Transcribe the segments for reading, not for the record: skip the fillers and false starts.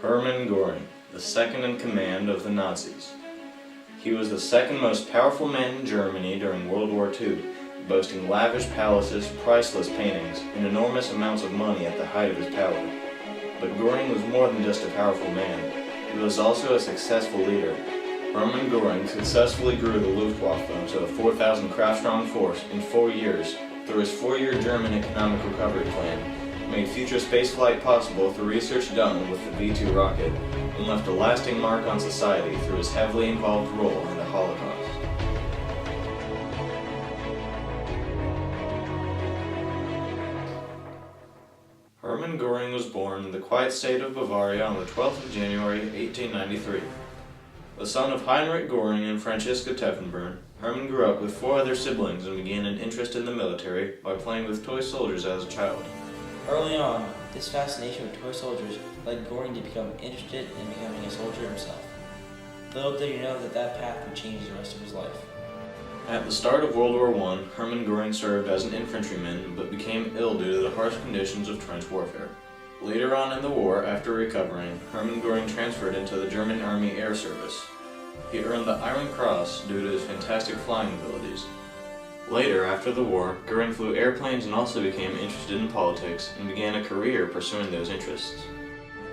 Hermann Goering, the second in command of the Nazis. He was the second most powerful man in Germany during World War II, boasting lavish palaces, priceless paintings, and enormous amounts of money at the height of his power. But Goering was more than just a powerful man. He was also a successful leader. Hermann Goering successfully grew the Luftwaffe to a 4,000 craft-strong force in 4 years through his 4-year German economic recovery plan, made future spaceflight possible through research done with the V-2 rocket, and left a lasting mark on society through his heavily involved role in the Holocaust. Hermann Goering was born in the quiet state of Bavaria on the 12th of January, 1893. The son of Heinrich Goering and Franziska Teffenbrunn, Hermann grew up with 4 other siblings and began an interest in the military by playing with toy soldiers as a child. Early on, this fascination with toy soldiers led Goering to become interested in becoming a soldier himself. Little did he know that that path would change the rest of his life. At the start of World War I, Hermann Goering served as an infantryman but became ill due to the harsh conditions of trench warfare. Later on in the war, after recovering, Hermann Goering transferred into the German Army Air Service. He earned the Iron Cross due to his fantastic flying abilities. Later, after the war, Goering flew airplanes and also became interested in politics and began a career pursuing those interests.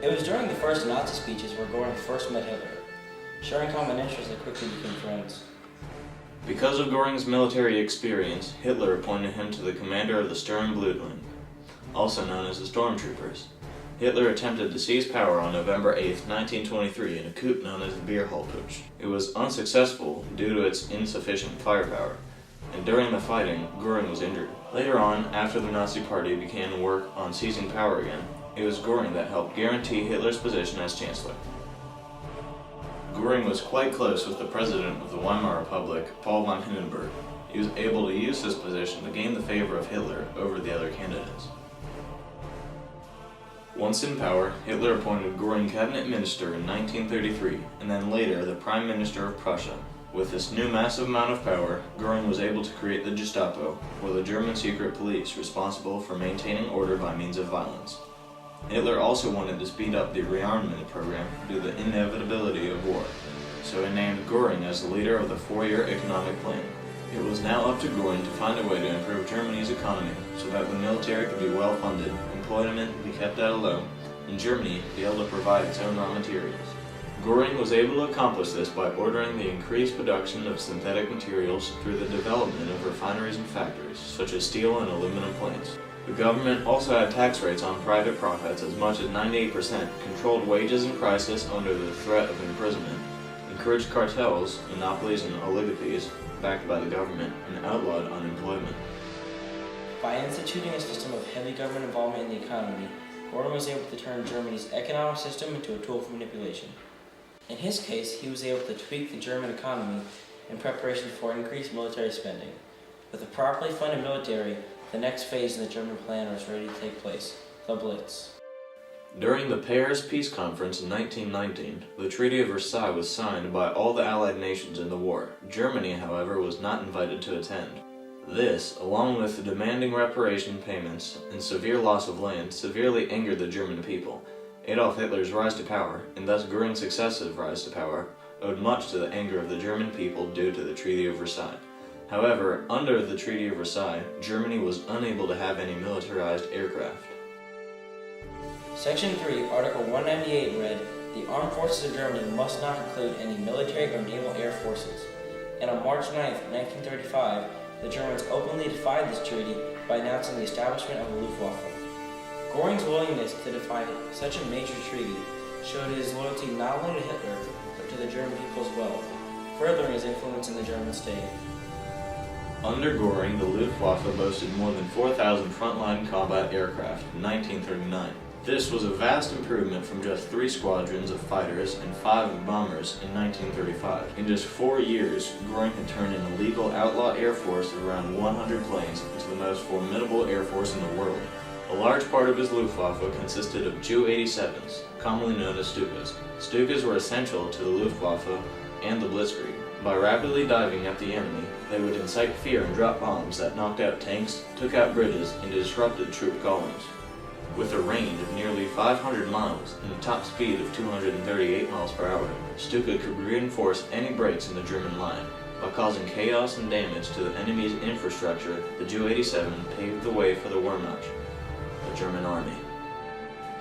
It was during the first Nazi speeches where Goering first met Hitler. Sharing common interests, they quickly became friends. Because of Goering's military experience, Hitler appointed him to the commander of the Sturmblutlin, also known as the Stormtroopers. Hitler attempted to seize power on November 8, 1923 in a coup known as the Beer Hall Putsch. It was unsuccessful due to its insufficient firepower, and during the fighting, Goering was injured. Later on, after the Nazi Party began work on seizing power again, it was Goering that helped guarantee Hitler's position as Chancellor. Goering was quite close with the president of the Weimar Republic, Paul von Hindenburg. He was able to use his position to gain the favor of Hitler over the other candidates. Once in power, Hitler appointed Goering cabinet minister in 1933, and then later the prime minister of Prussia. With this new massive amount of power, Goering was able to create the Gestapo, or the German secret police responsible for maintaining order by means of violence. Hitler also wanted to speed up the rearmament program due to the inevitability of war, so he named Goering as the leader of the 4-year economic plan. It was now up to Goering to find a way to improve Germany's economy so that the military could be well funded, employment be kept at a low, and Germany be able to provide its own raw materials. Goering was able to accomplish this by ordering the increased production of synthetic materials through the development of refineries and factories, such as steel and aluminum plants. The government also had tax rates on private profits as much as 98%, controlled wages and prices under the threat of imprisonment, encouraged cartels, monopolies, and oligopolies backed by the government, and outlawed unemployment. By instituting a system of heavy government involvement in the economy, Goering was able to turn Germany's economic system into a tool for manipulation. In his case, he was able to tweak the German economy in preparation for increased military spending. With a properly funded military, the next phase in the German plan was ready to take place, the Blitz. During the Paris Peace Conference in 1919, the Treaty of Versailles was signed by all the Allied nations in the war. Germany, however, was not invited to attend. This, along with the demanding reparation payments and severe loss of land, severely angered the German people. Adolf Hitler's rise to power, and thus Goering's successive rise to power, owed much to the anger of the German people due to the Treaty of Versailles. However, under the Treaty of Versailles, Germany was unable to have any militarized aircraft. Section 3, Article 198 read, "The armed forces of Germany must not include any military or naval air forces." And on March 9, 1935, the Germans openly defied this treaty by announcing the establishment of the Luftwaffe. Goering's willingness to defy such a major treaty showed his loyalty not only to Hitler, but to the German people as well, furthering his influence in the German state. Under Goering, the Luftwaffe boasted more than 4,000 frontline combat aircraft in 1939. This was a vast improvement from just 3 squadrons of fighters and 5 bombers in 1935. In just 4 years, Goering had turned an illegal outlaw air force of around 100 planes into the most formidable air force in the world. A large part of his Luftwaffe consisted of Ju-87s, commonly known as Stukas. Stukas were essential to the Luftwaffe and the Blitzkrieg. By rapidly diving at the enemy, they would incite fear and drop bombs that knocked out tanks, took out bridges, and disrupted troop columns. With a range of nearly 500 miles and a top speed of 238 miles per hour, Stuka could reinforce any breaks in the German line. By causing chaos and damage to the enemy's infrastructure, the Ju-87 paved the way for the Wehrmacht, the German army.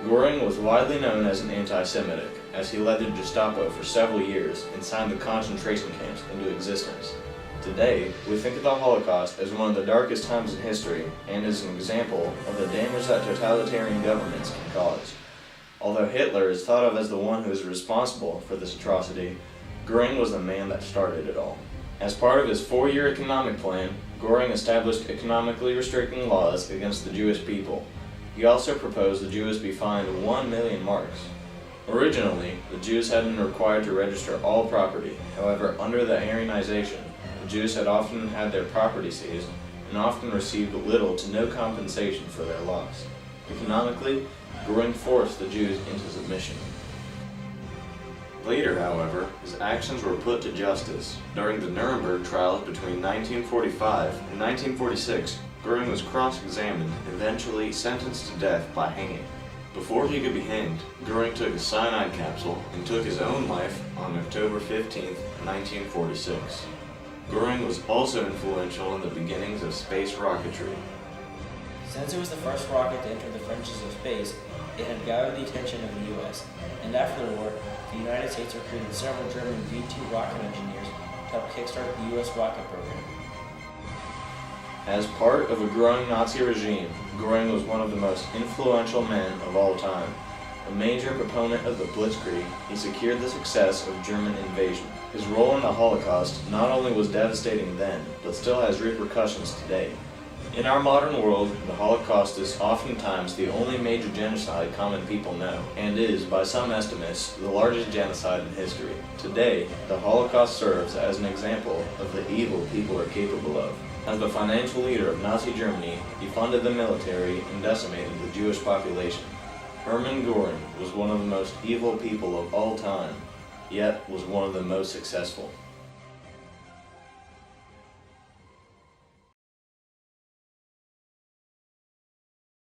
Goering was widely known as an anti-Semitic, as he led the Gestapo for several years and signed the concentration camps into existence. Today, we think of the Holocaust as one of the darkest times in history and as an example of the damage that totalitarian governments can cause. Although Hitler is thought of as the one who is responsible for this atrocity, Goering was the man that started it all. As part of his 4-year economic plan, Goering established economically restricting laws against the Jewish people. He also proposed the Jews be fined 1 million marks. Originally, the Jews had been required to register all property. However, under the Aryanization, the Jews had often had their property seized and often received little to no compensation for their loss. Economically, Goering forced the Jews into submission. Later, however, his actions were put to justice. During the Nuremberg trials between 1945 and 1946, Goering was cross-examined, eventually sentenced to death by hanging. Before he could be hanged, Goering took a cyanide capsule and took his own life on October 15, 1946. Goering was also influential in the beginnings of space rocketry. Since it was the first rocket to enter the fringes of space, it had gathered the attention of the U.S., and after the war, the United States recruited several German V-2 rocket engineers to help kickstart the U.S. rocket program. As part of a growing Nazi regime, Goering was one of the most influential men of all time. A major proponent of the Blitzkrieg, he secured the success of German invasion. His role in the Holocaust not only was devastating then, but still has repercussions today. In our modern world, the Holocaust is oftentimes the only major genocide common people know, and is, by some estimates, the largest genocide in history. Today, the Holocaust serves as an example of the evil people are capable of. As the financial leader of Nazi Germany, he funded the military and decimated the Jewish population. Hermann Goering was one of the most evil people of all time, yet was one of the most successful.